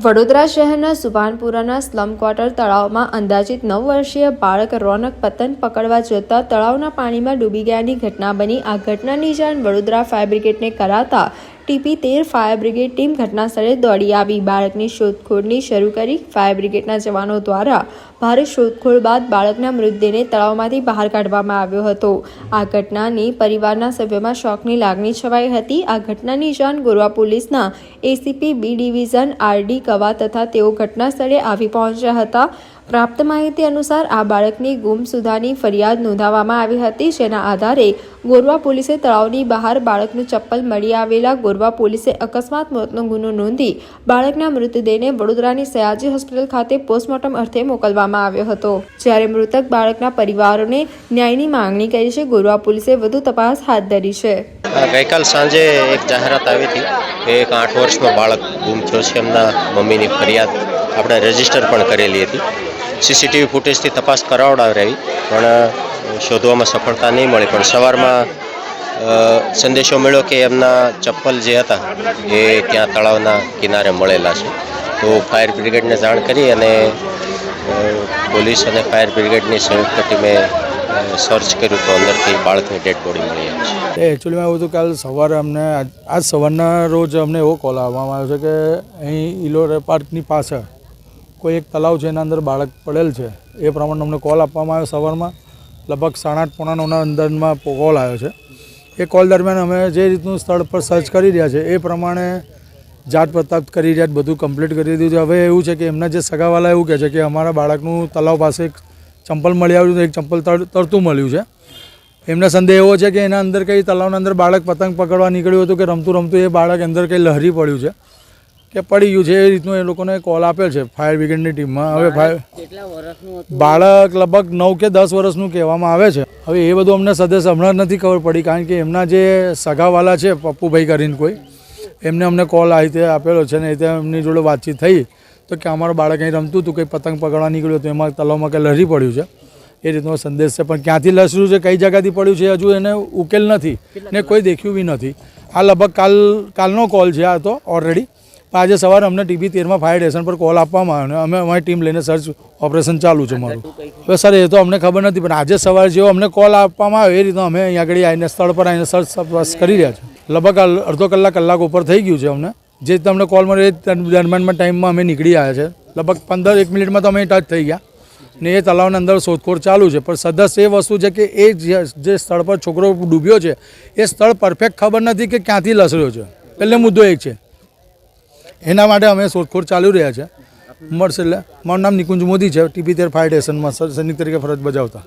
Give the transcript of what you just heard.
વડોદરા શહેરના સુભાનપુરાના slum quarter તળાવમાં અંદાજિત 9 વર્ષીય બાળક રોનક પતંગ પકડવા જતા તળાવના પાણીમાં ડૂબી ગયાની ઘટના બની। આ ઘટનાની જાણ વડોદરા ફાયર બ્રિગેડને કરાતા TP13 ફાયર બ્રિગેડ ટીમ ઘટનાસ્થળે દોડી આવી બાળકની શોધખોળની શરૂ કરી। ફાયર બ્રિગેડના જવાનો દ્વારા ભારે શોધખોળ બાદ બાળકના મૃતદેહને તળાવમાંથી બહાર કાઢવામાં આવ્યો હતો। આ ઘટનાની પરિવારના સભ્યોમાં શોકની લાગણી છવાઈ હતી। આ ઘટનાની જાણ ગોરવા પોલીસના ACP B ડિવિઝન RD કવા તથા તેઓ ઘટનાસ્થળે આવી પહોંચ્યા હતા। પ્રાપ્ત માહિતી અનુસાર આ બાળકની ગુમસુદાની ફરિયાદ નોંધાવવામાં આવી હતી, જેના આધારે ગોરવા પોલીસે તળાવની બહાર બાળકનું ચપ્પલ મળી આવેલા ગોરવા પોલીસે અકસ્માત મોતનો ગુનો નોંધી બાળકના મૃતદેહને વડોદરાની સયાજી હોસ્પિટલ ખાતે પોસ્ટમોર્ટમ અર્થે મોકલવામાં આવ્યો હતો। જ્યારે મૃતક બાળકના પરિવારોને ન્યાયની માંગણી કરી છે। ગોરવા પોલીસે વધુ તપાસ હાથ ધરી છે। ગઈકાલ સાંજે એક જાહેરાત આવી હતી કે એક 8 વર્ષનો બાળક ગુમ થયો છે। એમના મમ્મીની ફરિયાદ આપણે રજીસ્ટર પણ કરેલી હતી। CCTV ફૂટેજથી તપાસ કરાવડાવી પણ શોધવામાં સફળતા નહીં મળી। પણ સવારમાં સંદેશો મળ્યો કે એમના ચપ્પલ જે હતા એ ત્યાં તળાવના કિનારે મળેલા છે। તો ફાયર બ્રિગેડને જાણ કરી અને પોલીસ અને ફાયર બ્રિગેડની સંયુક્ત ટીમે સર્ચ કર્યું તો અંદરથી બાળકની ડેડ બોડી મળી આવી છે। એકચ્યુઅલીમાં એવું હતું, કાલ સવારે અમને આજ સવારના રોજ અમને એવો કોલ આવવામાં આવ્યો છે કે અહીં ઇલોરા પાર્કની પાછળ કોઈ એક તળાવ છે, એના અંદર બાળક પડેલ છે। એ પ્રમાણે અમને કોલ આપવામાં આવ્યો સવારમાં લગભગ 8:30 પોણા 9ના અંદરમાં કોલ આવ્યો છે। એ કોલ દરમિયાન અમે જે રીતનું સ્થળ પર સર્ચ કરી રહ્યા છે એ પ્રમાણે જાત પ્રતાપ કરી રહ્યા, બધું કમ્પ્લીટ કરી દીધું છે। હવે એવું છે કે એમના જે સગાવાલા એવું કહે છે કે અમારા બાળકનું તળાવ પાસે એક ચંપલ મળી આવ્યું છે, એક ચંપલ તરતું મળ્યું છે। એમનો સંદેહ એવો છે કે એના અંદર કંઈ તળાવના અંદર બાળક પતંગ પકડવા નીકળ્યું હતું કે રમતું રમતું એ બાળક અંદર કંઈ લહેરી પડ્યું છે કે પડી ગયું છે, એ રીતનું એ લોકોને કોલ આપેલ છે ફાયર બ્રિગેડની ટીમમાં। હવે બાળક લગભગ 9 કે 10 વર્ષનું કહેવામાં આવે છે। હવે એ બધું અમને સદેશ હમણાં નથી ખબર પડી, કારણ કે એમના જે સગાવાલા છે પપ્પુભાઈ કરીને કોઈ, એમને અમને કોલ આવી રીતે આપેલો છે ને એ એમની જોડે વાતચીત થઈ તો કે અમારું બાળક અહીં રમતું હતું, કંઈ પતંગ પકડવા નીકળ્યું હતું, એમાં તળાવમાં કંઈ લહેરી પડ્યું છે, એ રીતનો સંદેશ છે। પણ ક્યાંથી લસર્યું છે, કઈ જગ્યાથી પડ્યું છે, હજુ એને ઉકેલ નથી ને કોઈ દેખ્યું બી નથી। આ લગભગ કાલનો કોલ છે આ તો ઓલરેડી। આજે સવારે અમને TP13 ફાયર સ્ટેશન પર કોલ આપવામાં આવ્યો, અમે અમારી ટીમ લઈને સર્ચ ઓપરેશન ચાલુ છે મારું। હવે સર એ તો અમને ખબર નથી, પણ આજે સવારે જેવો અમને કોલ આપવામાં આવ્યો એ રીતનો અમે અહીંયા આગળ આવીને સ્થળ પર આવીને સર્ચ તપાસ કરી રહ્યા છીએ। લગભગ અડધો કલાક ઉપર થઈ ગયું છે અમને, જે તમને કોલ મળ્યો એ દરમિયાનમાં ટાઈમમાં અમે નીકળી આવ્યા છે। લગભગ 15-1 મિનિટમાં તો અમે ટચ થઈ ગયા ને એ તળાવના અંદર શોધખોળ ચાલુ છે। પણ સદસ એ વસ્તુ છે કે એ જે સ્થળ પર છોકરો ડૂબ્યો છે એ સ્થળ પરફેક્ટ ખબર નથી કે ક્યાંથી લસર્યો છે, પહેલો મુદ્દો એક છે। એના માટે અમે શોધખોળ ચાલુ રહ્યા છે, મળશે એટલે। મારું નામ નિકુંજ મોદી છે, TP13 ફાયર સ્ટેશનમાં સૈનિક તરીકે ફરજ બજાવતા।